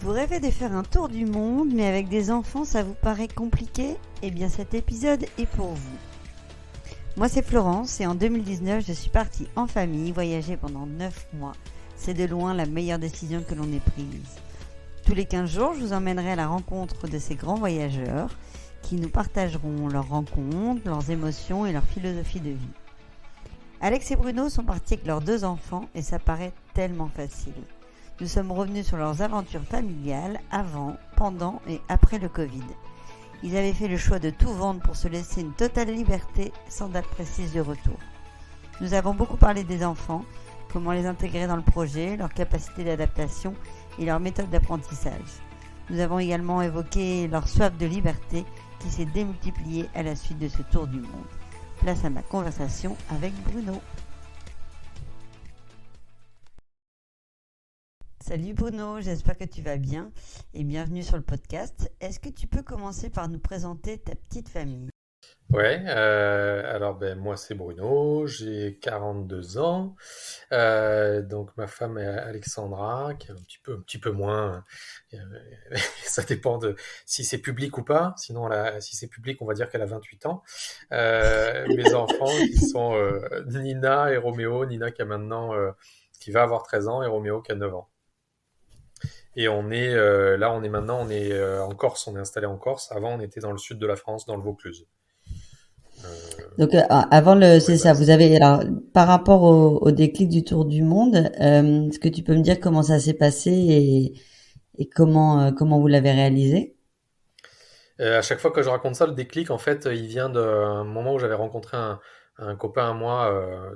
Vous rêvez de faire un tour du monde, mais avec des enfants, ça vous paraît compliqué? Eh bien, cet épisode est pour vous. Moi, c'est Florence et en 2019, je suis partie en famille voyager pendant 9 mois. C'est de loin la meilleure décision que l'on ait prise. Tous les 15 jours, je vous emmènerai à la rencontre de ces grands voyageurs qui nous partageront leurs rencontres, leurs émotions et leur philosophie de vie. Alex et Bruno sont partis avec leurs 2 enfants et ça paraît tellement facile. Nous sommes revenus sur leurs aventures familiales avant, pendant et après le Covid. Ils avaient fait le choix de tout vendre pour se laisser une totale liberté sans date précise de retour. Nous avons beaucoup parlé des enfants, comment les intégrer dans le projet, leur capacité d'adaptation et leur méthode d'apprentissage. Nous avons également évoqué leur soif de liberté qui s'est démultipliée à la suite de ce tour du monde. Place à ma conversation avec Bruno. Salut Bruno, j'espère que tu vas bien et bienvenue sur le podcast. Est-ce que tu peux commencer par nous présenter ta petite famille? Ouais, alors moi c'est Bruno, j'ai 42 ans, donc ma femme est Alexandra, qui est un petit peu moins, euh, ça dépend de si c'est public ou pas, sinon si c'est public on va dire qu'elle a 28 ans. Mes enfants qui sont Nina et Roméo, Nina qui a maintenant, qui va avoir 13 ans et Roméo qui a 9 ans. Et on est là, on est en Corse, on est installé en Corse. Avant, on était dans le sud de la France, dans le Vaucluse. Donc avant Pour les c'est ça, vous bases. avez alors par rapport au déclic du tour du monde, est-ce que tu peux me dire comment ça s'est passé et comment vous l'avez réalisé? À chaque fois que je raconte ça, le déclic, en fait, il vient d'un moment où j'avais rencontré un copain à moi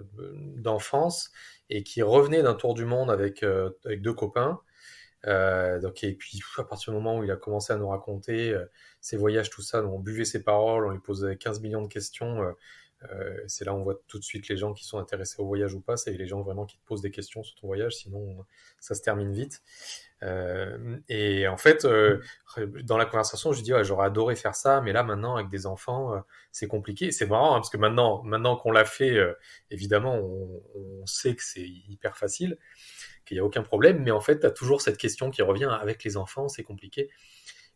d'enfance et qui revenait d'un tour du monde avec 2 copains. Donc, et puis, à partir du moment où il a commencé à nous raconter ses voyages, tout ça, on buvait ses paroles, on lui posait 15 millions de questions. C'est là où on voit tout de suite les gens qui sont intéressés au voyage ou pas. C'est les gens vraiment qui te posent des questions sur ton voyage, sinon ça se termine vite. Et en fait, dans la conversation, je dis ouais, j'aurais adoré faire ça, mais là maintenant avec des enfants, c'est compliqué. C'est marrant hein, parce que maintenant qu'on l'a fait, évidemment, on sait que c'est hyper facile, qu'il n'y a aucun problème, mais en fait, tu as toujours cette question qui revient avec les enfants, c'est compliqué.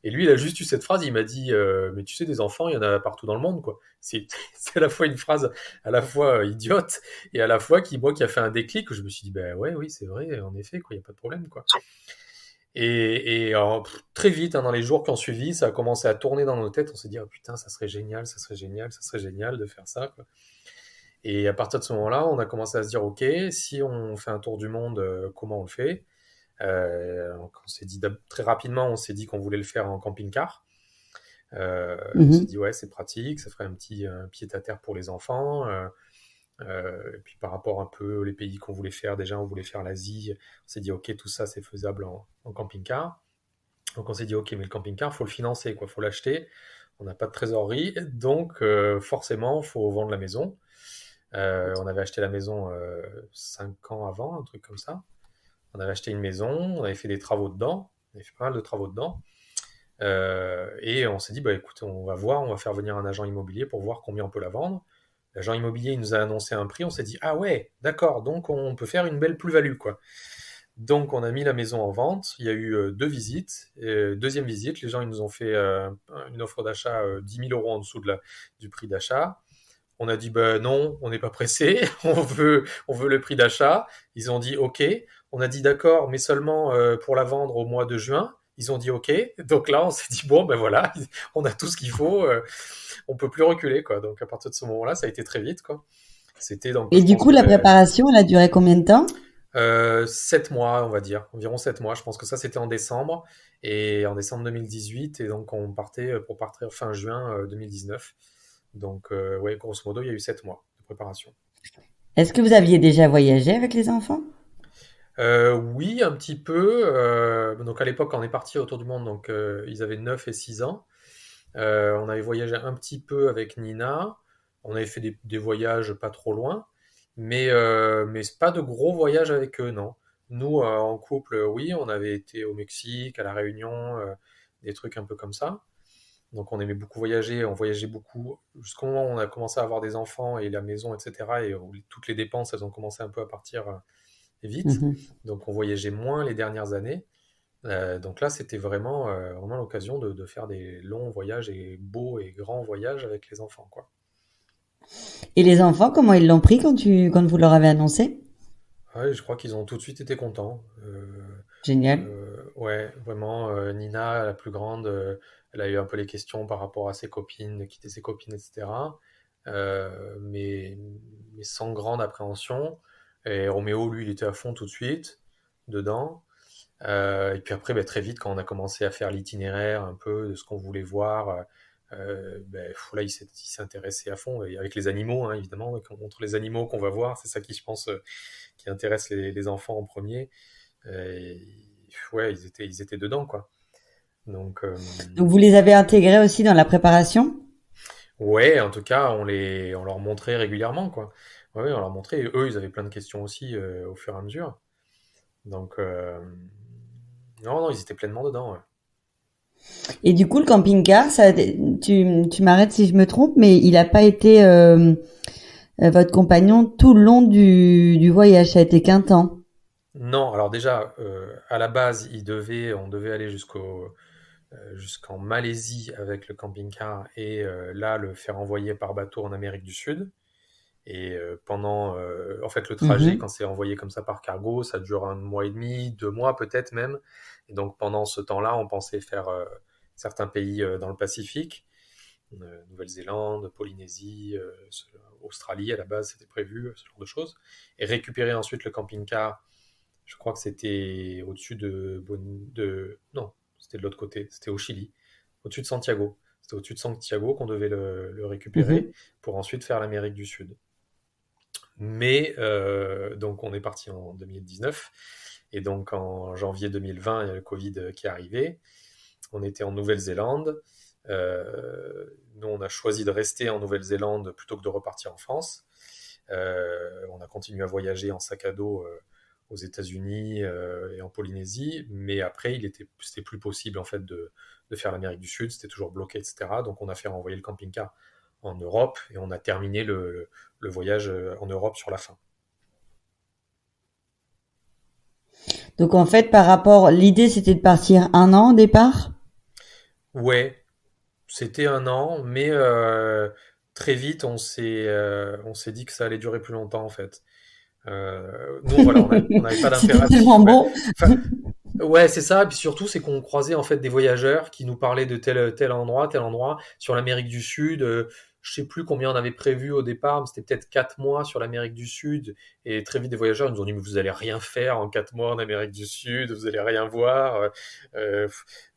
Et lui, il a juste eu cette phrase, il m'a dit mais tu sais, des enfants, il y en a partout dans le monde, quoi. C'est c'est à la fois une phrase à la fois idiote et à la fois qui a fait un déclic où je me suis dit bah ouais, oui, c'est vrai, en effet, quoi, il n'y a pas de problème, quoi. Très vite, hein, dans les jours qui ont suivi, ça a commencé à tourner dans nos têtes. On s'est dit, oh putain, ça serait génial, ça serait génial, ça serait génial de faire ça, quoi. Et à partir de ce moment-là, on a commencé à se dire, ok, si on fait un tour du monde, comment on le fait? Donc on s'est dit très rapidement, on s'est dit qu'on voulait le faire en camping-car. On s'est Mhm. dit, ouais, c'est pratique, ça ferait un pied-à-terre pour les enfants. Et puis par rapport un peu les pays qu'on voulait faire, déjà on voulait faire l'Asie, on s'est dit ok tout ça c'est faisable en camping-car. Donc on s'est dit ok mais le camping-car faut le financer quoi, faut l'acheter. On n'a pas de trésorerie, donc forcément faut vendre la maison. On avait acheté la maison 5 ans avant, un truc comme ça. On avait acheté une maison, on avait fait des travaux dedans, on avait fait pas mal de travaux dedans. Et on s'est dit, bah écoute, on va voir, on va faire venir un agent immobilier pour voir combien on peut la vendre. L'agent immobilier il nous a annoncé un prix, on s'est dit, ah ouais, d'accord, donc on peut faire une belle plus-value, quoi. Donc on a mis la maison en vente, il y a eu 2 visites. Deuxième visite, les gens ils nous ont fait une offre d'achat 10 000 euros en dessous du prix d'achat. On a dit, bah non, on n'est pas pressé, on veut le prix d'achat. Ils ont dit, ok. On a dit, d'accord, mais seulement pour la vendre au mois de juin. Ils ont dit, ok. Donc là, on s'est dit, bon, ben voilà, on a tout ce qu'il faut, on peut plus reculer, quoi. Donc à partir de ce moment-là, ça a été très vite, quoi. C'était donc, Et je du pense coup, que la préparation, elle a duré combien de temps? 7 mois, on va dire, environ 7 mois. Je pense que ça, c'était en décembre, et en décembre 2018, et donc on partait pour partir fin juin 2019. Donc, ouais, grosso modo, il y a eu 7 mois de préparation. Est-ce que vous aviez déjà voyagé avec les enfants? Oui, un petit peu. Donc à l'époque, quand on est parti autour du monde, donc ils avaient 9 et 6 ans. On avait voyagé un petit peu avec Nina. On avait fait des voyages pas trop loin, mais c'est pas de gros voyages avec eux, non. Nous, en couple, oui, on avait été au Mexique, à La Réunion, des trucs un peu comme ça. Donc on aimait beaucoup voyager, on voyageait beaucoup jusqu'au moment où on a commencé à avoir des enfants et la maison, etc. Et où toutes les dépenses, elles ont commencé un peu à partir vite. Mhm. Donc on voyageait moins les dernières années. Donc là, c'était vraiment l'occasion de faire des longs voyages et beaux et grands voyages avec les enfants, quoi. Et les enfants, comment ils l'ont pris quand vous leur avez annoncé? Ouais, je crois qu'ils ont tout de suite été contents. Génial. Ouais, vraiment, Nina, la plus grande, elle a eu un peu les questions par rapport à ses copines, de quitter ses copines, etc. Mais sans grande appréhension. Et Roméo, lui, il était à fond tout de suite, dedans. Et puis après, très vite, quand on a commencé à faire l'itinéraire un peu de ce qu'on voulait voir, là, il s'est intéressé à fond, et avec les animaux, hein, évidemment, donc on montre les animaux qu'on va voir, c'est ça qui, je pense, qui intéresse les enfants en premier. Et, ouais, ils étaient dedans, quoi. Donc, Donc vous les avez intégrés aussi dans la préparation? ouais, en tout cas, on leur montrait régulièrement, quoi. Ouais, ouais, on leur montrait, et eux, ils avaient plein de questions aussi au fur et à mesure. Donc, non, non, ils étaient pleinement dedans, ouais. Et du coup, le camping-car, tu m'arrêtes si je me trompe, mais il n'a pas été votre compagnon tout le long du voyage. Ça a été qu'un temps. Non, alors déjà, à la base, on devait aller jusqu'en Malaisie avec le camping-car et là, le faire envoyer par bateau en Amérique du Sud. Et en fait, le trajet, quand Mhm. c'est envoyé comme ça par cargo, ça dure 1 mois et demi, 2 mois peut-être même. Et donc pendant ce temps-là, on pensait faire certains pays dans le Pacifique, Nouvelle-Zélande, Polynésie, Australie à la base, c'était prévu, ce genre de choses. Et récupérer ensuite le camping-car, je crois que c'était au-dessus non, c'était de l'autre côté, c'était au Chili, au-dessus de Santiago. C'était au-dessus de Santiago qu'on devait le récupérer Mhm. pour ensuite faire l'Amérique du Sud. Mais donc on est parti en 2019 et donc en janvier 2020, il y a le Covid qui est arrivé. On était en Nouvelle-Zélande. Nous, on a choisi de rester en Nouvelle-Zélande plutôt que de repartir en France. On a continué à voyager en sac à dos aux États-Unis et en Polynésie, mais après, c'était plus possible en fait de faire l'Amérique du Sud, c'était toujours bloqué, etc. Donc, on a fait renvoyer le camping-car en Europe et on a terminé le voyage en Europe sur la fin. Donc en fait, par rapport, l'idée c'était de partir un an au départ. Ouais, c'était 1 an, mais très vite, on s'est dit que ça allait durer plus longtemps en fait. Nous, voilà, on n'avait pas C'était tellement d'impératif. Ouais. bon. Enfin, ouais, c'est ça. Et puis surtout, c'est qu'on croisait en fait des voyageurs qui nous parlaient de tel endroit, sur l'Amérique du Sud. Je sais plus combien on avait prévu au départ, mais c'était peut-être 4 mois sur l'Amérique du Sud. Et très vite, des voyageurs ils nous ont dit, mais vous allez rien faire en 4 mois en Amérique du Sud, vous allez rien voir. Euh,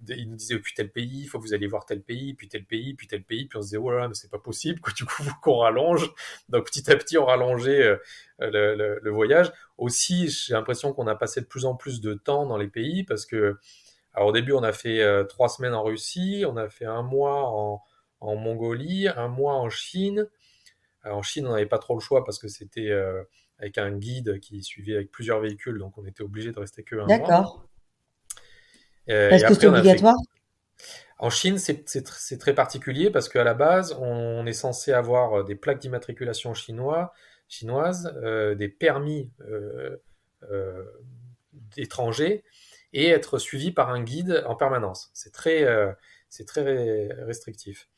ils nous disaient, puis tel pays, il faut que vous alliez voir tel pays, puis tel pays, puis tel pays. Puis on se disait, oh là là, mais c'est pas possible, quoi. Du coup, faut qu'on rallonge. Donc petit à petit, on rallongeait le voyage. Aussi, j'ai l'impression qu'on a passé de plus en plus de temps dans les pays parce que, alors au début, on a fait 3 semaines en Russie, on a fait 1 mois en Mongolie, 1 mois en Chine. En Chine, on n'avait pas trop le choix parce que c'était avec un guide qui suivait avec plusieurs véhicules, donc on était obligé de rester que 1 mois. D'accord. Et Parce que c'est après, on a fait. obligatoire. En Chine, c'est très particulier parce qu'à la base, on est censé avoir des plaques d'immatriculation chinoises, des permis euh, d'étrangers et être suivi par un guide en permanence. C'est très restrictif.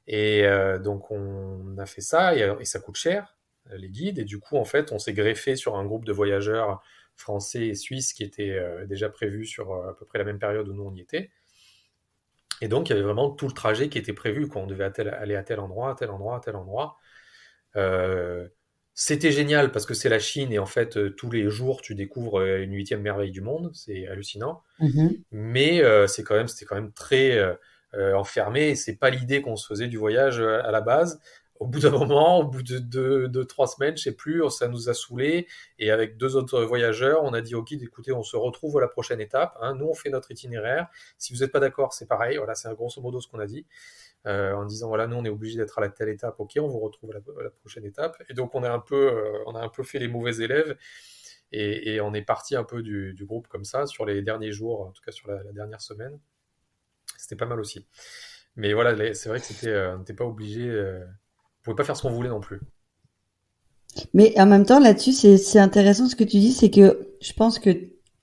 Et donc on a fait ça et ça coûte cher, les guides. Et du coup, en fait, on s'est greffé sur un groupe de voyageurs français et suisses qui étaient déjà prévus sur à peu près la même période où nous on y était. Et donc, il y avait vraiment tout le trajet qui était prévu, quoi. On devait aller à tel endroit, à tel endroit, à tel endroit. Euh, C'était génial parce que c'est la Chine et en fait, tous les jours, tu découvres une huitième merveille du monde. C'est hallucinant. Mhm. Mais c'était quand même très enfermé. Et c'est pas l'idée qu'on se faisait du voyage à la base. Au bout d'un moment, au bout de 3 semaines, je sais plus, ça nous a saoulés. Et avec deux autres voyageurs, on a dit au guide, écoutez, on se retrouve à la prochaine étape, hein. Nous, on fait notre itinéraire. Si vous n'êtes pas d'accord, c'est pareil. Voilà, c'est grosso modo ce qu'on a dit. En disant, voilà, nous, on est obligé d'être à la telle étape. Ok, on vous retrouve à la prochaine étape. Et donc, on a un peu fait les mauvais élèves. Et on est parti un peu du groupe comme ça sur les derniers jours, en tout cas sur la dernière semaine. C'était pas mal aussi. Mais voilà, c'est vrai que on n'était pas obligé, on pouvait pas faire ce qu'on voulait non plus. Mais en même temps, là-dessus, c'est intéressant ce que tu dis, c'est que je pense que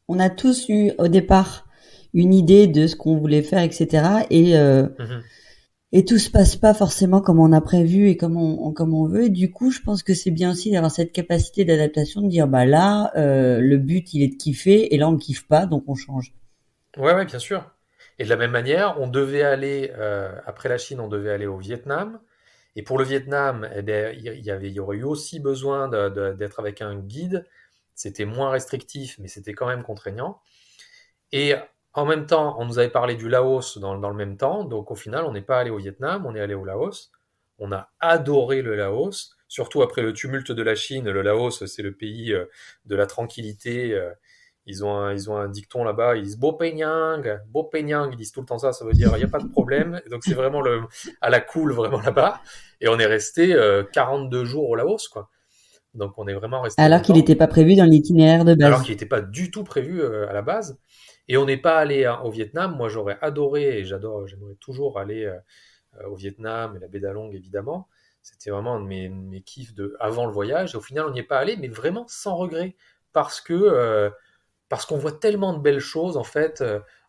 on a tous eu au départ une idée de ce qu'on voulait faire, etc. Mhm. Et tout se passe pas forcément comme on a prévu et comme on veut. Et du coup, je pense que c'est bien aussi d'avoir cette capacité d'adaptation, de dire bah là, le but il est de kiffer et là on kiffe pas, donc on change. Ouais, ouais, bien sûr. Et de la même manière, on devait aller, après la Chine, on devait aller au Vietnam. Et pour le Vietnam, eh ben, il y aurait eu aussi besoin d'être avec un guide. C'était moins restrictif, mais c'était quand même contraignant. Et en même temps, on nous avait parlé du Laos dans le même temps. Donc au final, on n'est pas allé au Vietnam, on est allé au Laos. On a adoré le Laos, surtout après le tumulte de la Chine. Le Laos, c'est le pays de la tranquillité. Ils ont un dicton là-bas, ils disent Bo Penyang, ils disent tout le temps ça, ça veut dire il n'y a pas de problème. Et donc c'est vraiment à la cool, vraiment là-bas. Et on est resté 42 jours au Laos, quoi. Donc on est vraiment resté Alors qu'il longtemps n'était pas prévu dans l'itinéraire de alors base. qu'il n'était pas du tout prévu à la base. Et on n'est pas allé au Vietnam. Moi, j'aurais adoré et j'aimerais toujours aller au Vietnam et la baie d'Along, évidemment. C'était vraiment un de mes kiffs avant le voyage. Et au final, on n'y est pas allé, mais vraiment sans regret. Parce que parce qu'on voit tellement de belles choses, en fait,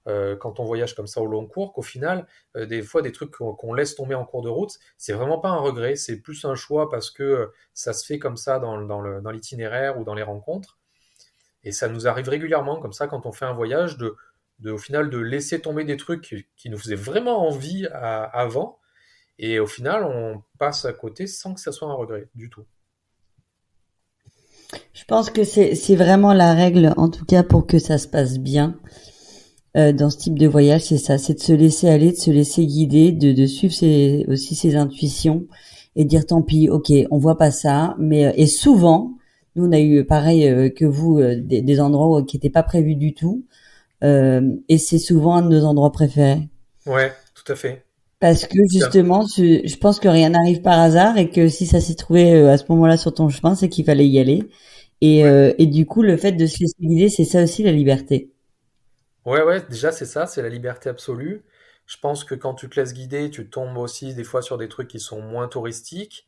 quand on voyage comme ça au long cours, qu'au final, des fois, des trucs qu'on laisse tomber en cours de route, c'est vraiment pas un regret. C'est plus un choix parce que ça se fait comme ça dans l'itinéraire ou dans les rencontres. Et ça nous arrive régulièrement, comme ça, quand on fait un voyage, au final, de laisser tomber des trucs qui nous faisaient vraiment envie avant. Et au final, on passe à côté sans que ça soit un regret du tout. Je pense que c'est vraiment la règle, en tout cas pour que ça se passe bien dans ce type de voyage, c'est ça, c'est de se laisser aller, de se laisser guider, de suivre aussi ses intuitions et dire tant pis, ok, on voit pas ça, mais et souvent, nous on a eu pareil que vous des endroits qui étaient pas prévus du tout, et c'est souvent un de nos endroits préférés. Ouais, tout à fait. Parce que Tiens. justement, je pense que rien n'arrive par hasard et que si ça s'est trouvé à ce moment-là sur ton chemin, c'est qu'il fallait y aller. Ouais. Et du coup, le fait de se laisser guider, c'est ça aussi la liberté. Ouais, ouais, déjà c'est ça, c'est la liberté absolue. Je pense que quand tu te laisses guider, tu tombes aussi des fois sur des trucs qui sont moins touristiques.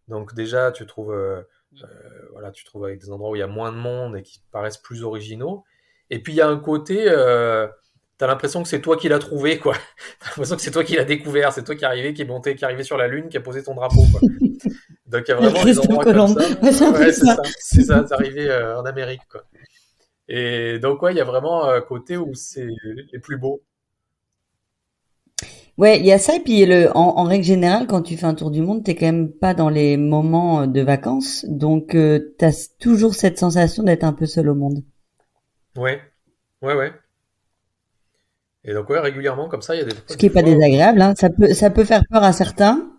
Donc déjà, euh, voilà, tu trouves avec des endroits où il y a moins de monde et qui paraissent plus originaux. Et puis il y a un côté, t'as l'impression que c'est toi qui l'as trouvé, quoi. T'as l'impression que c'est toi qui l'as découvert, c'est toi qui est arrivé, qui est monté, qui est arrivé sur la Lune, qui a posé ton drapeau, quoi. Donc il y a Le vraiment des Christophe endroits comme Colomb, ça. ouais, c'est un peu Ouais, ça. c'est arrivé en Amérique, quoi. Et donc ouais, il y a vraiment un côté où c'est les plus beaux. Ouais, il y a ça et puis en règle générale, quand tu fais un tour du monde, t'es quand même pas dans les moments de vacances, donc t'as toujours cette sensation d'être un peu seul au monde. Ouais, ouais, ouais. Et donc ouais, régulièrement comme ça, il y a Ce qui des est pas fois où désagréable, hein. Ça peut faire peur à certains.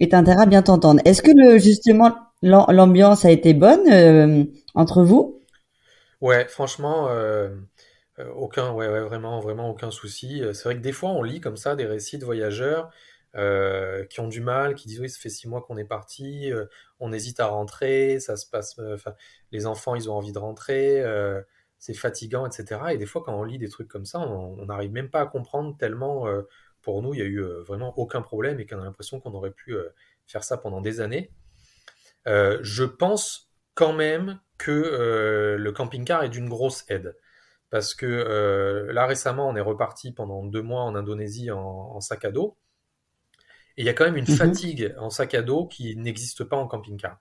Et t'as intérêt à bien t'entendre. Est-ce que justement l'ambiance a été bonne entre vous? ouais, franchement, aucun, ouais, ouais, vraiment, vraiment aucun souci. C'est vrai que des fois, on lit comme ça des récits de voyageurs qui ont du mal, qui disent oui, ça fait 6 mois qu'on est parti, on hésite à rentrer, ça se passe, enfin, les enfants, ils ont envie de rentrer, c'est fatigant, etc. Et des fois, quand on lit des trucs comme ça, on n'arrive même pas à comprendre tellement, pour nous, il y a eu vraiment aucun problème et qu'on a l'impression qu'on aurait pu faire ça pendant des années. Je pense quand même que le camping-car est d'une grosse aide. Parce que là récemment, on est reparti pendant 2 mois en Indonésie en sac à dos. Et il y a quand même une Mhm. fatigue en sac à dos qui n'existe pas en camping-car.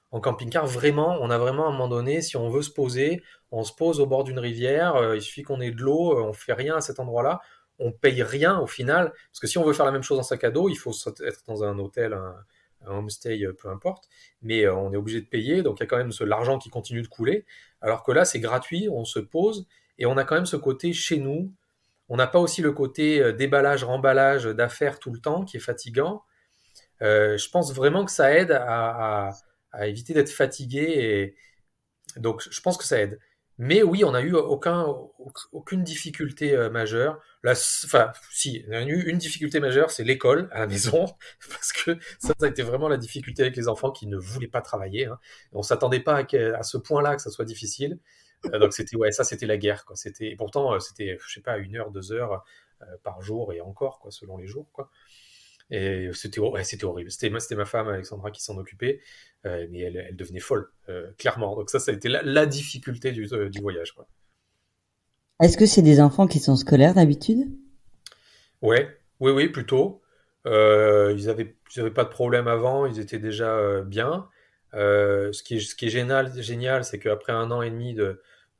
En camping-car, vraiment, on a vraiment à un moment donné, si on veut se poser, on se pose au bord d'une rivière, il suffit qu'on ait de l'eau, on fait rien à cet endroit-là, on paye rien au final, parce que si on veut faire la même chose en sac à dos, il faut être dans un hôtel, un homestay, peu importe, mais on est obligé de payer, donc il y a quand même l'argent qui continue de couler, alors que là, c'est gratuit, on se pose, et on a quand même ce côté chez nous, on n'a pas aussi le côté déballage, remballage d'affaires tout le temps, qui est fatigant. Je pense vraiment que ça aide à éviter d'être fatigué. Et donc, je pense que ça aide. Mais oui, on n'a eu aucune difficulté majeure. Enfin, si, on a eu une difficulté majeure, c'est l'école à la maison, parce que ça a été vraiment la difficulté avec les enfants qui ne voulaient pas travailler, hein. On s'attendait pas à ce point-là que ça soit difficile. Donc c'était ouais, ça c'était la guerre, quoi. C'était pourtant c'était je sais pas 1 heure, 2 heures par jour et encore, quoi, selon les jours, quoi. Et ouais, c'était horrible. C'était ma femme Alexandra qui s'en occupait, mais elle devenait folle, clairement. Donc ça a été la difficulté du voyage, quoi. Est-ce que c'est des enfants qui sont scolaires d'habitude? Ouais, oui, oui, plutôt. Ils avaient pas de problème avant, ils étaient déjà bien. Ce qui est génial, c'est qu'après 1 an et demi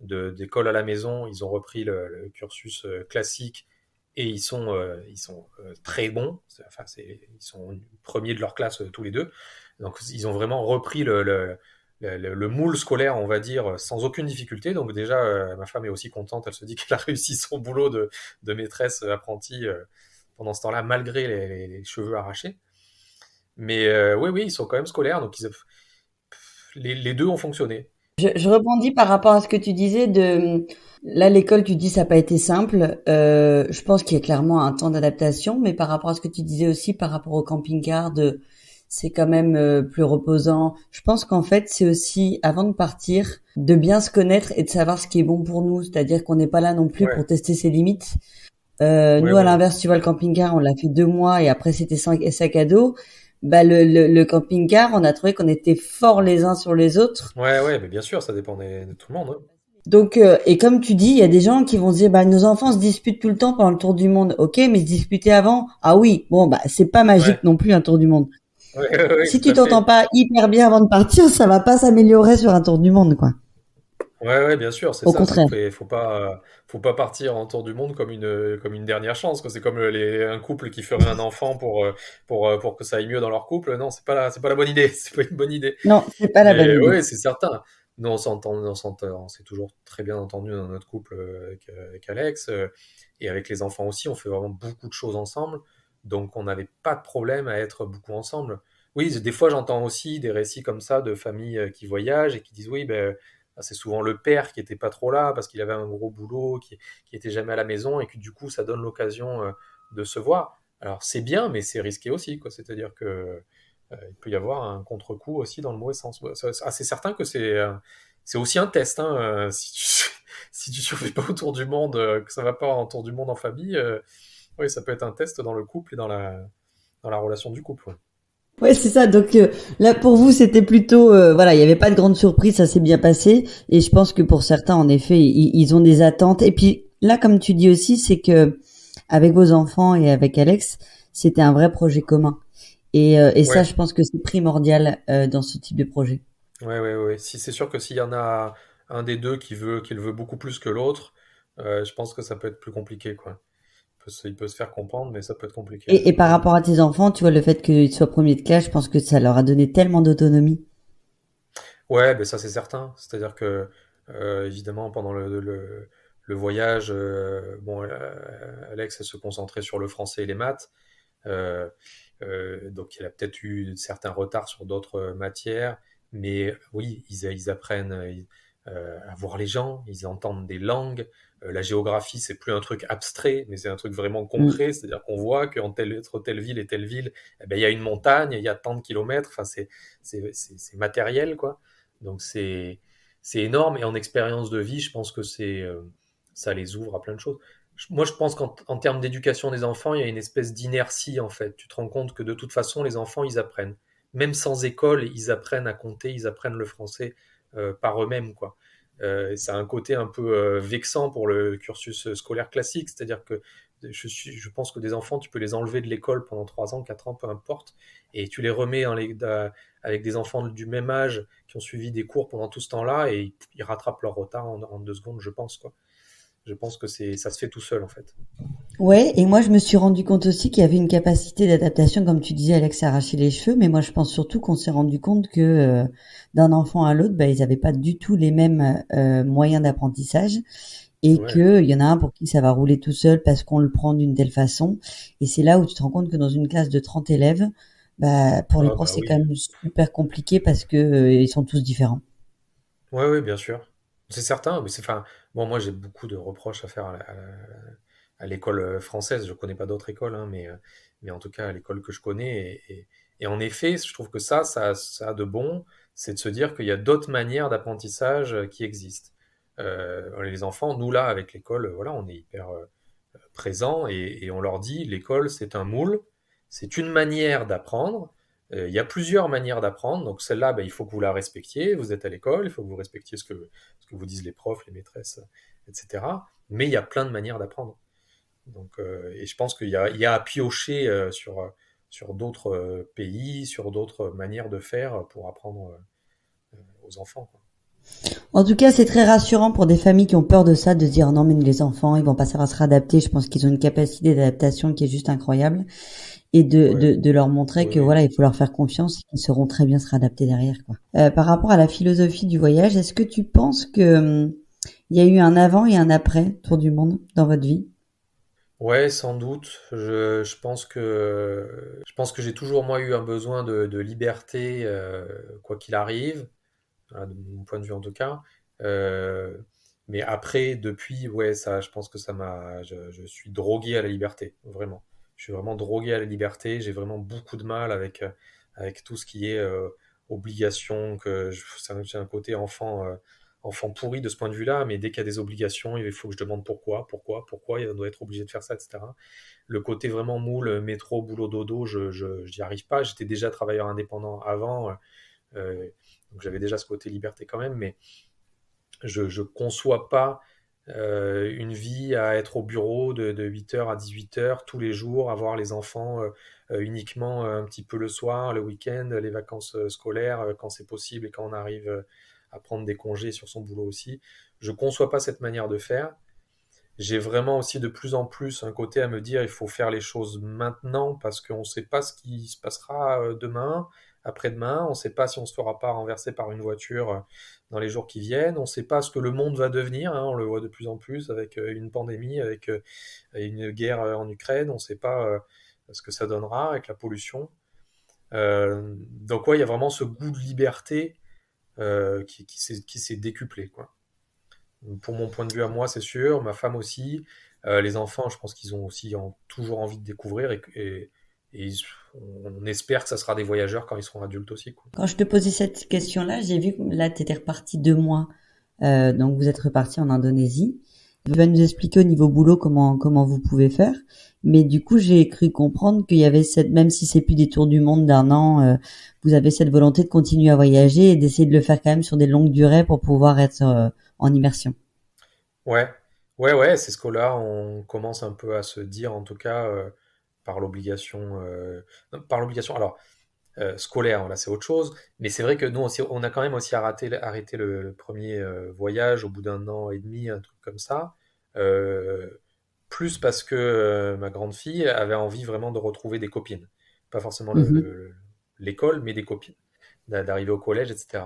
d'école à la maison, ils ont repris le cursus classique et ils sont très bons. Ils sont premiers de leur classe tous les deux. Donc, ils ont vraiment repris le moule scolaire, on va dire, sans aucune difficulté. Donc, déjà, ma femme est aussi contente. Elle se dit qu'elle a réussi son boulot de maîtresse apprentie pendant ce temps-là, malgré les cheveux arrachés. Mais oui, oui, ils sont quand même scolaires, donc les deux ont fonctionné. Je rebondis par rapport à ce que tu disais de là l'école tu dis ça n'a pas été simple. Je pense qu'il y a clairement un temps d'adaptation, mais par rapport à ce que tu disais aussi par rapport au camping-car, c'est quand même plus reposant. Je pense qu'en fait c'est aussi avant de partir de bien se connaître et de savoir ce qui est bon pour nous, c'est-à-dire qu'on n'est pas là non plus pour Ouais, tester ses limites. ouais, Nous, à ouais, ouais. l'inverse, tu vois, le camping-car, on l'a fait 2 mois et après, c'était sac à dos. Bah, le camping-car, on a trouvé qu'on était forts les uns sur les autres. Ouais, ouais, mais bien sûr, ça dépend de tout le monde, hein. Donc, et comme tu dis, il y a des gens qui vont se dire, bah, nos enfants se disputent tout le temps pendant le tour du monde. Ok, mais se disputer avant, ah oui, bon, bah, c'est pas magique Ouais, non plus un tour du monde. ouais, ouais, ouais, Si tout tu à t'entends fait. pas hyper bien avant de partir, ça va pas s'améliorer sur un tour du monde, quoi. Ouais, ouais, bien sûr, c'est Au ça. contraire. Faut pas partir en tour du monde comme une dernière chance, quoi. C'est comme un couple qui ferait un enfant pour que ça aille mieux dans leur couple. Non, c'est pas la bonne idée. C'est pas une bonne idée. Non, c'est pas la bonne Mais idée. oui, c'est certain. Nous, on s'est toujours très bien entendu dans notre couple avec Alex. Et avec les enfants aussi, on fait vraiment beaucoup de choses ensemble. Donc, on n'avait pas de problème à être beaucoup ensemble. Oui, des fois, j'entends aussi des récits comme ça de familles qui voyagent et qui disent oui, ben, c'est souvent le père qui était pas trop là parce qu'il avait un gros boulot, qui était jamais à la maison et que du coup, ça donne l'occasion de se voir. Alors, c'est bien, mais c'est risqué aussi, quoi. C'est-à-dire que il peut y avoir un contre-coup aussi dans le mauvais sens. Ouais, c'est certain que c'est aussi un test, hein, si tu si tu survis pas autour du monde, que ça va pas autour du monde en famille, oui, ça peut être un test dans le couple et dans la relation du couple. Ouais. Ouais, c'est ça. Donc là, pour vous, c'était plutôt, voilà, il n'y avait pas de grande surprise, ça s'est bien passé. Et je pense que pour certains, en effet, ils ont des attentes. Et puis là, comme tu dis aussi, c'est que avec vos enfants et avec Alex, c'était un vrai projet commun. Et ça, Ouais, je pense que c'est primordial dans ce type de projet. ouais, ouais, ouais. Si c'est sûr que s'il y en a un des deux qui le veut beaucoup plus que l'autre, je pense que ça peut être plus compliqué, quoi. Il peut se faire comprendre, mais ça peut être compliqué. Ouais. Et par rapport à tes enfants, tu vois, le fait qu'ils soient premiers de classe, je pense que ça leur a donné tellement d'autonomie. Ouais, ben ça c'est certain. C'est-à-dire que évidemment pendant le voyage, bon, Alex elle se concentrait sur le français et les maths, euh, donc il a peut-être eu certains retards sur d'autres matières, mais oui, ils apprennent à voir les gens, ils entendent des langues. La géographie, c'est plus un truc abstrait, mais c'est un truc vraiment Mm. concret. C'est-à-dire qu'on voit qu'en entre telle ville et telle ville, eh ben, il y a une montagne, il y a tant de kilomètres. Enfin, c'est matériel, quoi. Donc c'est énorme. Et en expérience de vie, je pense que ça les ouvre à plein de choses. Moi, je pense qu'en termes d'éducation des enfants, il y a une espèce d'inertie, en fait. Tu te rends compte que de toute façon, les enfants, ils apprennent. Même sans école, ils apprennent à compter, ils apprennent le français par eux-mêmes, quoi. Ça a un côté un peu vexant pour le cursus scolaire classique, c'est-à-dire que je pense que des enfants, tu peux les enlever de l'école pendant 3 ans, 4 ans, peu importe, et tu les remets avec des enfants du même âge qui ont suivi des cours pendant tout ce temps-là, et ils rattrapent leur retard en 2 secondes, je pense, quoi. Je pense que ça se fait tout seul, en fait. Ouais, et moi je me suis rendu compte aussi qu'il y avait une capacité d'adaptation, comme tu disais, Alex s'arrachait les cheveux, mais moi je pense surtout qu'on s'est rendu compte que d'un enfant à l'autre, bah, ils n'avaient pas du tout les mêmes moyens d'apprentissage et Ouais. que il y en a un pour qui ça va rouler tout seul parce qu'on le prend d'une telle façon. Et c'est là où tu te rends compte que dans une classe de 30 élèves, bah, pour les Ah profs bah c'est quand oui. même super compliqué parce que ils sont tous différents. Ouais, ouais, bien sûr. C'est certain, mais enfin, bon, moi j'ai beaucoup de reproches à faire à l'école française. Je connais pas d'autres écoles, hein, mais en tout cas à l'école que je connais. Et en effet, je trouve que ça a de bon, c'est de se dire qu'il y a d'autres manières d'apprentissage qui existent. Les enfants, nous là, avec l'école, voilà, on est hyper présents et on leur dit, l'école c'est un moule, c'est une manière d'apprendre. Il y a plusieurs manières d'apprendre, donc celle-là, ben, il faut que vous la respectiez. Vous êtes à l'école, il faut que vous respectiez ce que vous disent les profs, les maîtresses, etc. Mais il y a plein de manières d'apprendre. Donc, et je pense qu'il y a à piocher sur d'autres pays, sur d'autres manières de faire pour apprendre aux enfants, quoi. En tout cas, c'est très rassurant pour des familles qui ont peur de ça, de se dire non, mais les enfants, ils vont pas savoir se réadapter. Je pense qu'ils ont une capacité d'adaptation qui est juste incroyable et Ouais, de leur montrer oui, que oui. voilà, il faut leur faire confiance et qu'ils sauront très bien se réadapter derrière, quoi. Par rapport à la philosophie du voyage, est-ce que tu penses que il y a eu un avant et un après tour du monde dans votre vie? Ouais, sans doute. Je pense que j'ai toujours moi eu un besoin de liberté, quoi qu'il arrive, hein, de mon point de vue en tout cas. Euh, mais après, depuis, ouais, ça, je pense que je suis drogué à la liberté, vraiment. Je suis vraiment drogué à la liberté. J'ai vraiment beaucoup de mal avec tout ce qui est obligation. J'ai un côté enfant pourri de ce point de vue-là, mais dès qu'il y a des obligations, il faut que je demande pourquoi, il doit être obligé de faire ça, etc. Le côté vraiment moule, métro, boulot, dodo, j'y arrive pas. J'étais déjà travailleur indépendant avant, donc j'avais déjà ce côté liberté quand même, mais je conçois pas une vie à être au bureau de 8h à 18h tous les jours, avoir les enfants uniquement un petit peu le soir, le week-end, les vacances scolaires, quand c'est possible et quand on arrive à prendre des congés sur son boulot aussi. Je conçois pas cette manière de faire. J'ai vraiment aussi de plus en plus un côté à me dire il faut faire les choses maintenant parce qu'on ne sait pas ce qui se passera demain, après-demain, on ne sait pas si on ne se fera pas renverser par une voiture dans les jours qui viennent, on ne sait pas ce que le monde va devenir, hein, on le voit de plus en plus avec une pandémie, avec une guerre en Ukraine, on ne sait pas ce que ça donnera avec la pollution. Donc ouais, il y a vraiment ce goût de liberté qui s'est décuplé, quoi. Pour mon point de vue à moi, c'est sûr, ma femme aussi. Les enfants, je pense qu'ils ont aussi toujours envie de découvrir et on espère que ça sera des voyageurs quand ils seront adultes aussi, quoi. Quand je te posais cette question-là, j'ai vu que là, tu étais reparti 2 mois. Donc, vous êtes reparti en Indonésie. Tu vas nous expliquer au niveau boulot comment vous pouvez faire. Mais du coup, j'ai cru comprendre qu'il y avait même si c'est plus des tours du monde d'un an, vous avez cette volonté de continuer à voyager et d'essayer de le faire quand même sur des longues durées pour pouvoir être en immersion. Ouais, ouais, ouais, c'est ce que là, on commence un peu à se dire, en tout cas, par l'obligation. Non, par l'obligation. Alors, scolaire, là c'est autre chose, mais c'est vrai que nous aussi, on a quand même aussi arrêté le premier voyage au bout d'un an et demi, un truc comme ça, euh, plus parce que ma grande fille avait envie vraiment de retrouver des copines, pas forcément Mhm. l'école, mais des copines, d'arriver au collège, etc.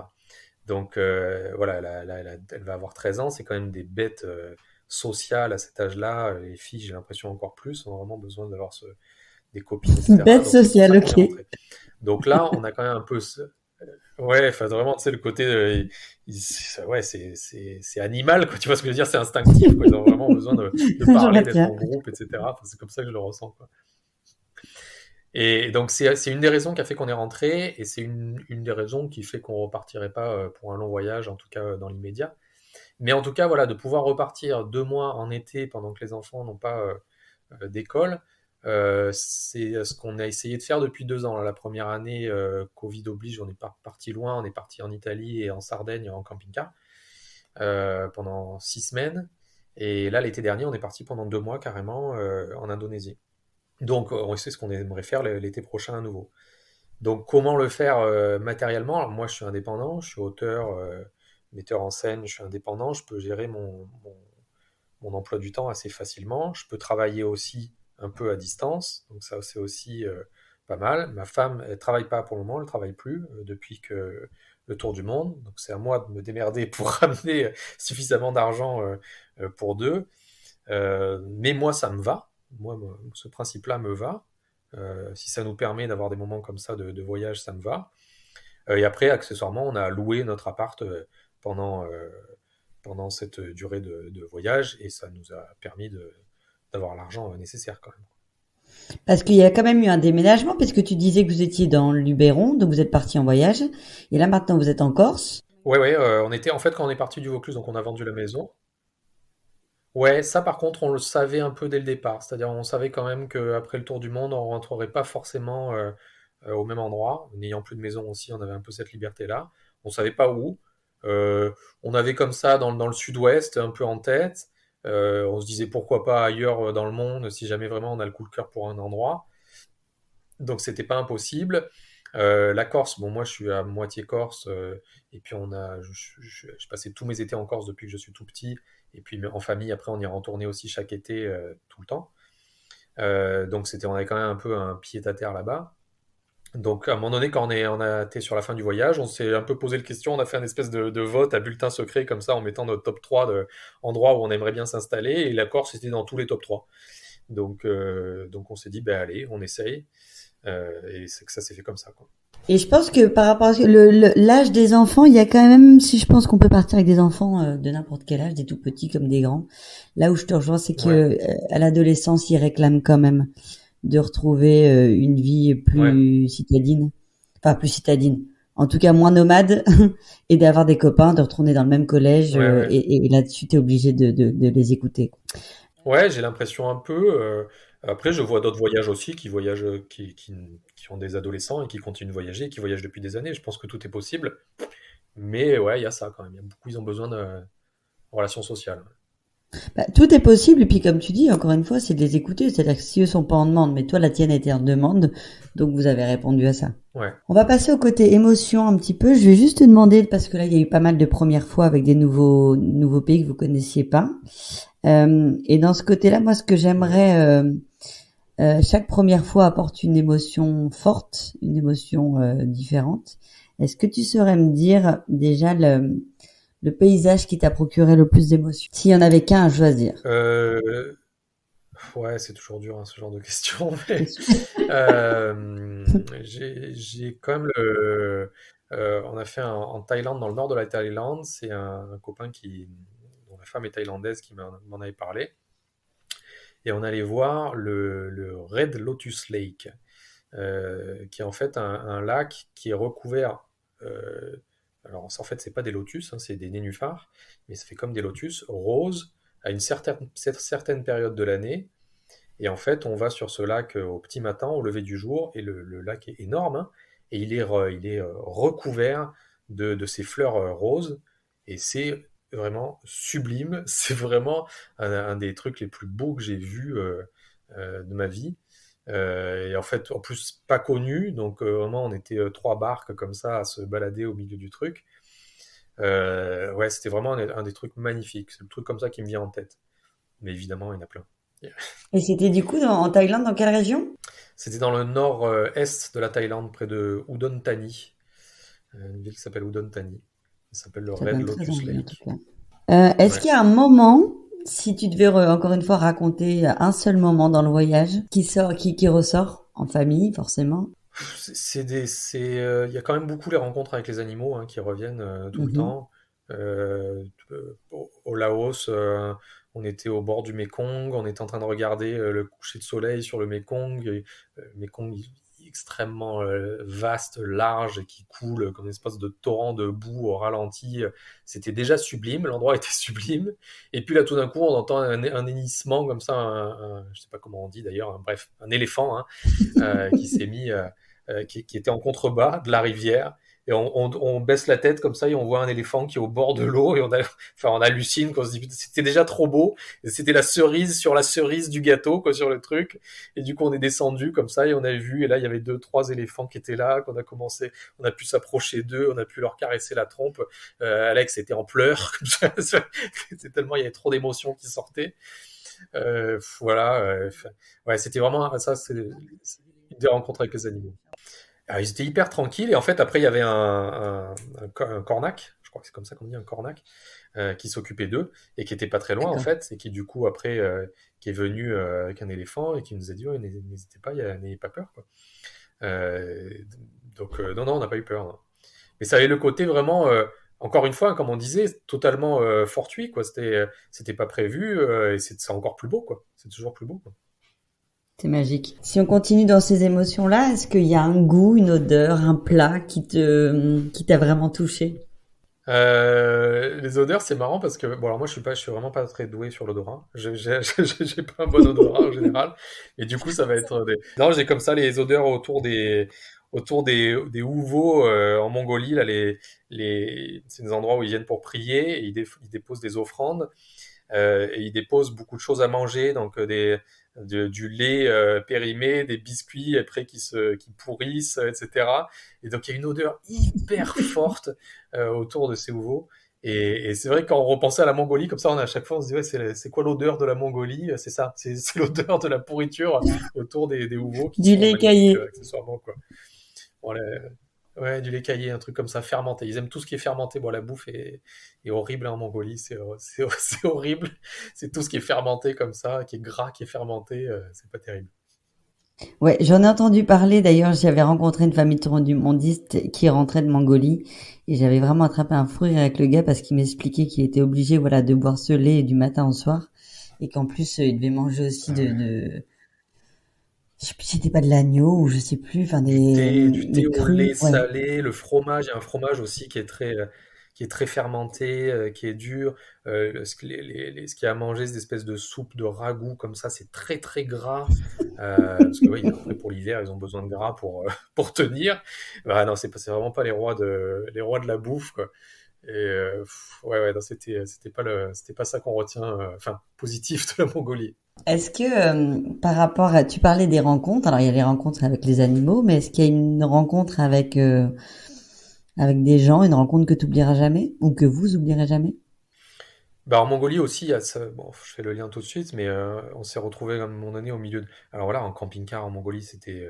Donc voilà, elle va avoir 13 ans, c'est quand même des bêtes sociales à cet âge-là. Les filles, j'ai l'impression encore plus, ont vraiment besoin d'avoir des copines, etc. Bête Donc c'est pour sociale, ça qu'on est ok. rentré. Donc là, on a quand même un peu ouais, enfin vraiment, tu sais, le côté, ouais, c'est animal, quoi. Tu vois ce que je veux dire? C'est instinctif, quoi. Ils ont vraiment besoin de Je parler, d'être retiens. en groupe, etc. Enfin, c'est comme ça que je le ressens, quoi. Et donc c'est une des raisons qui a fait qu'on est rentré, et c'est une des raisons qui fait qu'on repartirait pas pour un long voyage, en tout cas dans l'immédiat. Mais en tout cas, voilà, de pouvoir repartir 2 mois en été pendant que les enfants n'ont pas d'école, c'est ce qu'on a essayé de faire depuis 2 ans, là. La première année, Covid oblige, on n'est pas parti loin, on est parti en Italie et en Sardaigne en camping-car pendant 6 semaines. Et là, l'été dernier, on est parti pendant 2 mois carrément en Indonésie. Donc, on sait ce qu'on aimerait faire l'été prochain à nouveau. Donc, comment le faire matériellement? Alors, moi, je suis indépendant, je suis auteur, metteur en scène, je suis indépendant, je peux gérer mon emploi du temps assez facilement. Je peux travailler aussi un peu à distance, donc ça, c'est aussi pas mal. Ma femme, elle travaille pas pour le moment, elle travaille plus depuis que le tour du monde, donc c'est à moi de me démerder pour ramener suffisamment d'argent pour deux. Mais moi, ça me va. Moi, ce principe-là me va. Si ça nous permet d'avoir des moments comme ça de voyage, ça me va. Et après, accessoirement, on a loué notre appart pendant, euh, pendant cette durée de voyage et ça nous a permis d'avoir l'argent nécessaire quand même. Parce qu'il y a quand même eu un déménagement, parce que tu disais que vous étiez dans le Luberon, donc vous êtes parti en voyage, et là maintenant vous êtes en Corse. Ouais, ouais, on était en fait quand on est parti du Vaucluse, donc on a vendu la maison. Ouais, ça par contre, on le savait un peu dès le départ, c'est-à-dire on savait quand même qu'après le tour du monde, on rentrerait pas forcément au même endroit. N'ayant plus de maison aussi, on avait un peu cette liberté-là. On savait pas où. Euh, on avait comme ça dans le sud-ouest un peu en tête. On se disait pourquoi pas ailleurs dans le monde si jamais vraiment on a le coup de cœur pour un endroit. Donc c'était pas impossible. La Corse, bon moi je suis à moitié corse et puis je passais tous mes étés en Corse depuis que je suis tout petit et puis en famille après on y retournait aussi chaque été tout le temps. Donc on avait quand même un peu un pied à terre là-bas. Donc à un moment donné quand on a été sur la fin du voyage, on s'est un peu posé la question, on a fait un espèce de vote à bulletin secret comme ça en mettant notre top 3 de endroits où on aimerait bien s'installer et la Corse était dans tous les top 3. Donc on s'est dit ben allez, on essaye. Et c'est que ça s'est fait comme ça, quoi. Et je pense que par rapport à l'âge des enfants, il y a quand même, si je pense qu'on peut partir avec des enfants de n'importe quel âge, des tout petits comme des grands. Là où je te rejoins, c'est que Ouais, à l'adolescence, ils réclament quand même de retrouver une vie ouais, plus citadine, enfin plus citadine, en tout cas moins nomade, et d'avoir des copains, de retourner dans le même collège, ouais, ouais. et là-dessus, t'es obligé de les écouter. Ouais, j'ai l'impression un peu. Après, je vois d'autres voyages aussi qui voyagent, qui ont des adolescents et qui continuent de voyager, qui voyagent depuis des années. Je pense que tout est possible. Mais ouais, il y a ça quand même. Il y a beaucoup, ils ont besoin de relations sociales. Bah, tout est possible, et puis comme tu dis, encore une fois, c'est de les écouter. C'est-à-dire que si eux sont pas en demande, mais toi, la tienne était en demande, donc vous avez répondu à ça. Ouais. On va passer au côté émotion un petit peu. Je vais juste te demander, parce que là, il y a eu pas mal de premières fois avec des nouveaux pays que vous connaissiez pas. Et dans ce côté-là, moi, ce que Ouais. j'aimerais, chaque première fois apporte une émotion forte, une émotion différente. Est-ce que tu saurais me dire déjà le paysage qui t'a procuré le plus d'émotions? S'il y en avait qu'un à choisir. Euh, ouais, c'est toujours dur hein, ce genre de questions. C'est Mais sûr. j'ai quand même on a fait en Thaïlande, dans le nord de la Thaïlande. C'est un copain dont la femme est thaïlandaise qui m'en avait parlé. Et on allait voir le Red Lotus Lake, qui est en fait un lac qui est recouvert. euh, alors en fait, c'est pas des lotus, hein, c'est des nénuphars, mais ça fait comme des lotus roses à une certaine période de l'année. Et en fait, on va sur ce lac au petit matin, au lever du jour, et le lac est énorme, hein, et il est recouvert de ces fleurs roses, et c'est vraiment sublime. C'est vraiment un des trucs les plus beaux que j'ai vus de ma vie. Et en fait, en plus, pas connu, donc vraiment, on était trois barques comme ça à se balader au milieu du truc. Ouais, c'était vraiment un des trucs magnifiques. C'est le truc comme ça qui me vient en tête. Mais évidemment, il y en a plein. Et c'était du coup en Thaïlande, dans quelle région? C'était dans le nord-est de la Thaïlande, près de Udon Thani, une ville qui s'appelle Udon Thani. Ça s'appelle le Ça Red donne très Lotus envie en tout Lake. cas. Est-ce Ouais. qu'il y a un moment, si tu devais encore une fois raconter un seul moment dans le voyage, qui ressort en famille forcément? Il y a quand même beaucoup les rencontres avec les animaux hein, qui reviennent tout le Mhm. temps. Au Laos, on était au bord du Mékong, on était en train de regarder le coucher de soleil sur le Mékong. Et, Mékong extrêmement vaste, large et qui coule comme une espèce de torrent de boue au ralenti. C'était déjà sublime, l'endroit était sublime. Et puis là, tout d'un coup, on entend un hennissement comme ça, je sais pas comment on dit d'ailleurs, bref, un éléphant hein, qui s'est mis qui était en contrebas de la rivière. Et on baisse la tête comme ça et on voit un éléphant qui est au bord de l'eau et enfin, on hallucine, qu'on se dit c'était déjà trop beau. Et c'était la cerise sur la cerise du gâteau, quoi, sur le truc. Et du coup, on est descendu comme ça et on a vu. Et là, il y avait deux, trois éléphants qui étaient là, qu'on a commencé, on a pu s'approcher d'eux, on a pu leur caresser la trompe. Alex était en pleurs, comme ça. C'est tellement il y avait trop d'émotions qui sortaient. Voilà. Ouais, c'était vraiment ça. C'est une des rencontres avec les animaux. Alors, ils étaient hyper tranquilles et en fait après il y avait un cornac, je crois que c'est comme ça qu'on dit un cornac, qui s'occupait d'eux et qui était pas très loin en D'accord. fait et qui du coup après qui est venu avec un éléphant et qui nous a dit ouais, n'hésitez pas, n'ayez pas peur quoi. Euh, non non on n'a pas eu peur. Non. Mais ça avait le côté vraiment encore une fois comme on disait totalement fortuit quoi. C'était pas prévu et c'est encore plus beau quoi. C'est toujours plus beau quoi. C'est magique. Si on continue dans ces émotions-là, est-ce qu'il y a un goût, une odeur, un plat qui t'a vraiment touché? Les odeurs, c'est marrant parce que bon alors moi je suis vraiment pas très doué sur l'odorat. J'ai pas un bon odorat en général. Et du coup ça va être des. Non, j'ai comme ça les odeurs autour des houveaux en Mongolie là c'est des endroits où ils viennent pour prier et ils déposent des offrandes. et ils déposent beaucoup de choses à manger, donc du lait périmé, des biscuits après qui pourrissent, etc. Et donc il y a une odeur hyper forte autour de ces houveaux. Et c'est vrai que quand on repensait à la Mongolie, comme ça, à chaque fois, on se dit, ouais, c'est quoi l'odeur de la Mongolie? C'est ça, c'est l'odeur de la pourriture autour des houveaux qui Du sont lait magnifiques caillé. accessoirement, quoi. Bon, ouais, du lait caillé, un truc comme ça, fermenté. Ils aiment tout ce qui est fermenté. Bon, la bouffe est horrible en Mongolie, c'est horrible. C'est tout ce qui est fermenté comme ça, qui est gras, qui est fermenté, c'est pas terrible. Ouais, j'en ai entendu parler. D'ailleurs, j'avais rencontré une famille tour-du-mondiste qui rentrait de Mongolie et j'avais vraiment attrapé un fou rire avec le gars parce qu'il m'expliquait qu'il était obligé, voilà, de boire ce lait du matin au soir et qu'en plus, il devait manger aussi Ah ouais. je sais plus si c'était pas de l'agneau ou je sais plus, enfin Du thé des au crus, lait ouais. salé, le fromage, il y a un fromage aussi qui est très fermenté, qui est dur. Ce qu'il y a à manger, c'est des espèces de soupe de ragoût comme ça, c'est très très gras. Parce que oui, après pour l'hiver, ils ont besoin de gras pour, pour tenir. Bah, non, c'est vraiment pas les rois de la bouffe, quoi. Et ouais, ouais, non, c'était pas ça qu'on retient, enfin, positif de la Mongolie. Est-ce que par rapport à, tu parlais des rencontres, alors il y a les rencontres avec les animaux, mais est-ce qu'il y a une rencontre avec des gens, une rencontre que tu oublieras jamais ou que vous oublierez jamais? Bah, en Mongolie aussi, il y a bon, je fais le lien tout de suite, mais on s'est retrouvé à un moment donné au milieu de... Alors voilà, en camping-car en Mongolie, c'était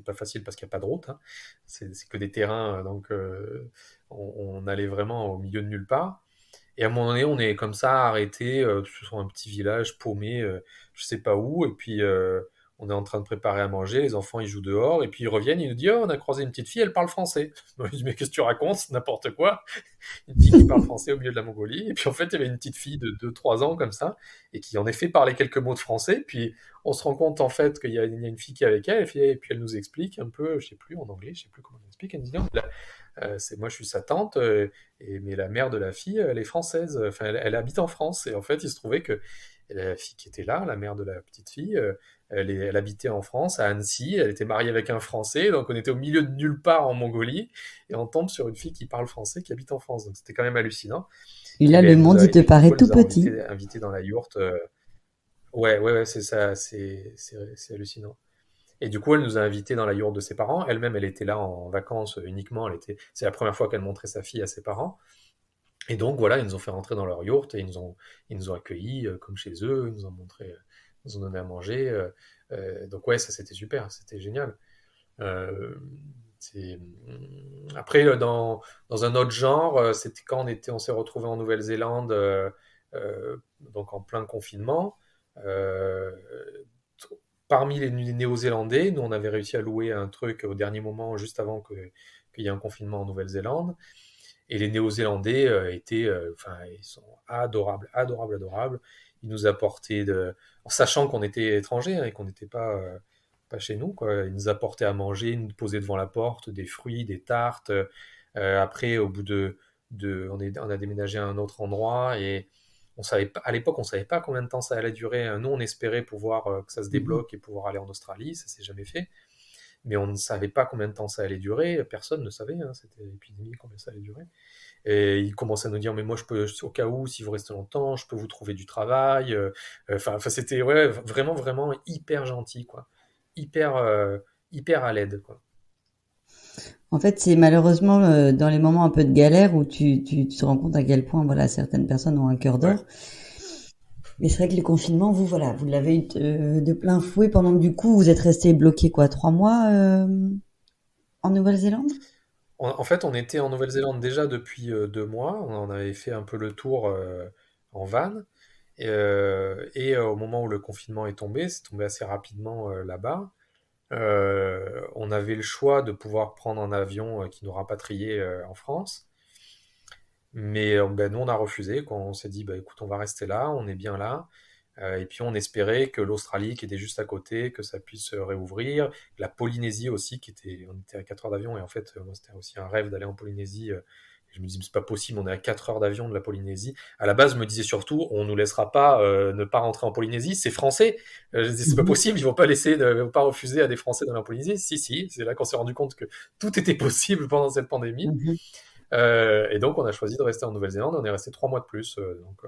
pas facile parce qu'il n'y a pas de route, hein. C'est que des terrains, donc on allait vraiment au milieu de nulle part. Et à un moment donné, on est comme ça arrêté sur un petit village paumé, je sais pas où, et puis on est en train de préparer à manger, les enfants ils jouent dehors, et puis ils reviennent, ils nous disent, oh, on a croisé une petite fille, elle parle français. Moi, je dis, mais qu'est-ce que tu racontes? N'importe quoi. Une fille qui parle français au milieu de la Mongolie. Et puis en fait, il y avait une petite fille de 2 3 ans comme ça, et qui en effet parlait quelques mots de français. Puis on se rend compte en fait qu'il y a une fille qui est avec elle, et puis elle nous explique un peu, je sais plus en anglais, je sais plus comment elle explique. Elle dit non, moi je suis sa tante, mais la mère de la fille, elle est française. Enfin, elle habite en France. Et en fait, il se trouvait que la fille qui était là, la mère de la petite fille, elle habitait en France, à Annecy. Elle était mariée avec un Français, donc on était au milieu de nulle part en Mongolie, et on tombe sur une fille qui parle français, qui habite en France. Donc c'était quand même hallucinant. Et Et là, ben le elle nous monde, a, il et te puis du coup paraît elle tout nous a petit. invité dans la yourte. Ouais, ouais, ouais, c'est ça, c'est hallucinant. Et du coup, elle nous a invités dans la yourte de ses parents. Elle-même, elle était là en vacances uniquement. C'est la première fois qu'elle montrait sa fille à ses parents. Et donc, voilà, ils nous ont fait rentrer dans leur yourte et ils nous ont accueillis comme chez eux. Ils nous ont montré, ils nous ont donné à manger. Donc, ouais, ça, c'était super. C'était génial. Euh, Après, dans un autre genre, c'était quand on s'est retrouvé en Nouvelle-Zélande, donc en plein confinement. Euh, Parmi les Néo-Zélandais, nous, on avait réussi à louer un truc au dernier moment, juste avant qu'il y ait un confinement en Nouvelle-Zélande. Et les Néo-Zélandais enfin, ils sont adorables, adorables, adorables. Ils nous apportaient en sachant qu'on était étrangers, hein, et qu'on n'était pas chez nous, quoi. Ils nous apportaient à manger, ils nous posaient devant la porte des fruits, des tartes. Après, au bout on a déménagé à un autre endroit et à l'époque, on savait pas combien de temps ça allait durer. Nous, on espérait pouvoir que ça se Mhm. débloque et pouvoir aller en Australie. Ça s'est jamais fait. Mais on ne savait pas combien de temps ça allait durer. Personne ne savait, hein, c'était l'épidémie, combien ça allait durer. Et ils commençaient à nous dire, mais moi, au cas où, si vous restez longtemps, je peux vous trouver du travail. Enfin, c'était ouais, vraiment, vraiment hyper gentil, quoi. Hyper, hyper à l'aide, quoi. En fait, c'est malheureusement dans les moments un peu de galère où tu te rends compte à quel point, voilà, certaines personnes ont un cœur Ouais. d'or. Mais c'est vrai que le confinement, vous, voilà, vous l'avez eu de plein fouet pendant que du coup, vous êtes resté bloqué quoi, 3 mois en Nouvelle-Zélande? En fait, on était en Nouvelle-Zélande déjà depuis 2 mois. On en avait fait un peu le tour en van. Et au moment où le confinement est tombé, c'est tombé assez rapidement là-bas. On avait le choix de pouvoir prendre un avion qui nous rapatriait en France. Mais ben, nous, on a refusé, quoi. On s'est dit, bah, écoute, on va rester là, on est bien là. Et puis on espérait que l'Australie, qui était juste à côté, que ça puisse réouvrir. La Polynésie aussi, on était à 4 heures d'avion. Et en fait, moi, c'était aussi un rêve d'aller en Polynésie. Et je me dis, mais c'est pas possible, on est à 4 heures d'avion de la Polynésie. À la base, je me disais surtout, on nous laissera pas ne pas rentrer en Polynésie, c'est français. Je dis, c'est pas Mhm. possible, ils vont pas refuser à des Français dans la Polynésie. Si, si, c'est là qu'on s'est rendu compte que tout était possible pendant cette pandémie. Mhm. Et donc, on a choisi de rester en Nouvelle-Zélande. On est resté 3 mois de plus. Donc,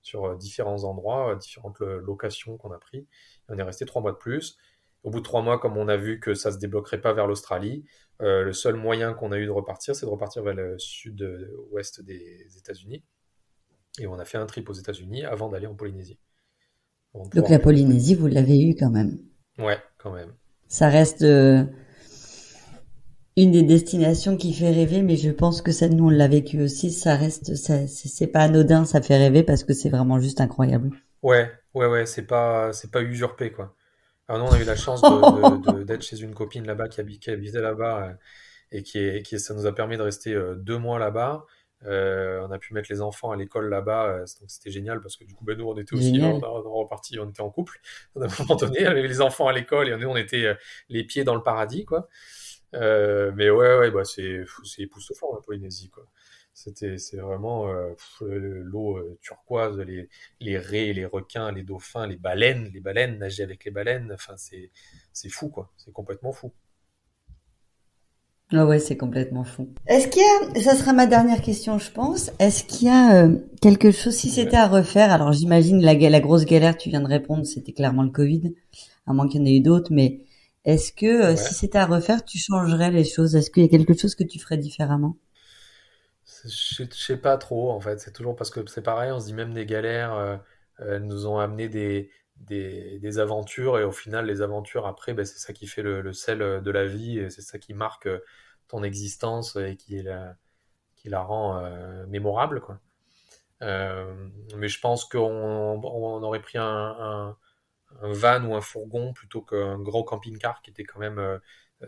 sur différents endroits, différentes locations qu'on a pris. Et on est resté 3 mois de plus. Au bout de 3 mois, comme on a vu que ça se débloquerait pas vers l'Australie, le seul moyen qu'on a eu de repartir, c'est de repartir vers le sud-ouest des États-Unis. Et on a fait un trip aux États-Unis avant d'aller en Polynésie. Avant de Donc pouvoir la revenir. Polynésie, vous l'avez eu quand même. Ouais, quand même. Ça reste une des destinations qui fait rêver, mais je pense que ça, nous, on l'a vécu aussi. Ça reste, c'est pas anodin, ça fait rêver parce que c'est vraiment juste incroyable. Ouais, c'est pas usurpé, quoi. Alors nous, on a eu la chance d'être chez une copine là-bas qui habitait là-bas et ça nous a permis de rester 2 mois là-bas. On a pu mettre les enfants à l'école là-bas, donc c'était génial parce que du coup, ben, nous, on était aussi, Génial. on est reparti, on était en couple. À un moment donné, avec les enfants à l'école et nous, on était les pieds dans le paradis, quoi. Mais ouais, bah c'est époustouflant la Polynésie, quoi. C'est vraiment l'eau turquoise, les raies, les requins, les dauphins, les baleines, nager avec les baleines, enfin c'est fou, quoi. C'est complètement fou. Ah ouais, c'est complètement fou. Est-ce qu'il y a, ça sera ma dernière question, je pense. Est-ce qu'il y a quelque chose, si c'était Ouais, à refaire, alors j'imagine la grosse galère, tu viens de répondre, c'était clairement le Covid, à moins qu'il y en ait eu d'autres, mais est-ce que si ouais. c'était à refaire, tu changerais les choses? Est-ce qu'il y a quelque chose que tu ferais différemment? Je sais pas trop, en fait. C'est toujours parce que c'est pareil, on se dit même des galères, elles nous ont amené des aventures, et au final, les aventures, après, ben, c'est ça qui fait le sel de la vie, et c'est ça qui marque ton existence et qui la rend mémorable, quoi. Mais je pense qu'on aurait pris un van ou un fourgon plutôt qu'un gros camping-car qui était quand même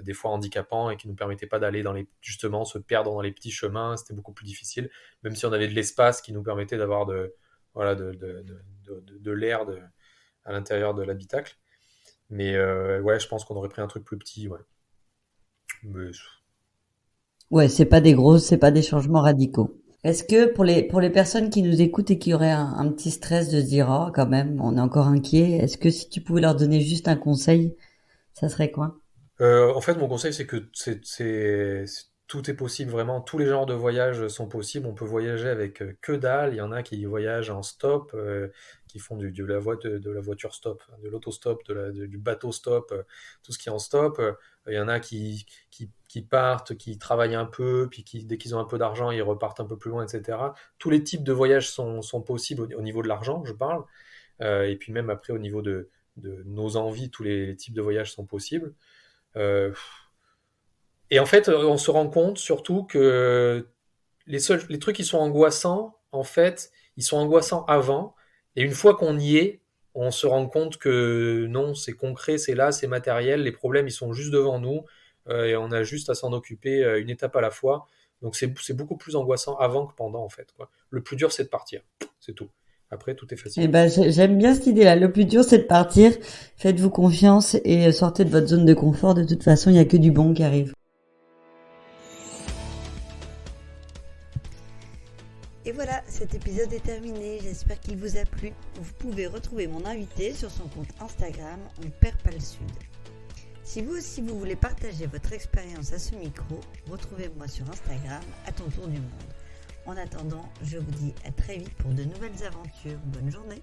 des fois handicapant et qui nous permettait pas d'aller justement se perdre dans les petits chemins. C'était beaucoup plus difficile, même si on avait de l'espace qui nous permettait d'avoir voilà, de l'air à l'intérieur de l'habitacle. Mais ouais, je pense qu'on aurait pris un truc plus petit, ouais. Mais, Ouais, c'est pas des changements radicaux. Est-ce que pour les personnes qui nous écoutent et qui auraient un petit stress de se dire, oh, quand même, on est encore inquiet, est-ce que si tu pouvais leur donner juste un conseil, ça serait quoi? En fait, mon conseil, c'est que tout est possible, vraiment. Tous les genres de voyages sont possibles. On peut voyager avec que dalle. Il y en a qui voyagent en stop, qui font de la voiture stop, hein, de l'autostop, du bateau stop, tout ce qui est en stop. Il y en a qui partent, qui travaillent un peu, puis dès qu'ils ont un peu d'argent, ils repartent un peu plus loin, etc. Tous les types de voyages sont possibles au niveau de l'argent, je parle. Et puis même après, au niveau de nos envies, tous les types de voyages sont possibles. Euh, et en fait, on se rend compte surtout que les trucs qui sont angoissants, en fait, ils sont angoissants avant. Et une fois qu'on y est, on se rend compte que non, c'est concret, c'est là, c'est matériel. Les problèmes, ils sont juste devant nous. Et on a juste à s'en occuper une étape à la fois. Donc c'est beaucoup plus angoissant avant que pendant, en fait, quoi. Le plus dur, c'est de partir. C'est tout. Après, tout est Eh facile. ben, j'aime bien cette idée-là. Le plus dur, c'est de partir. Faites-vous confiance et sortez de votre zone de confort. De toute façon, il n'y a que du bon qui arrive. Et voilà, cet épisode est terminé. J'espère qu'il vous a plu. Vous pouvez retrouver mon invité sur son compte Instagram, On perd pas le sud. Si vous aussi vous voulez partager votre expérience à ce micro, retrouvez-moi sur Instagram à ton tour du monde. En attendant, je vous dis à très vite pour de nouvelles aventures. Bonne journée.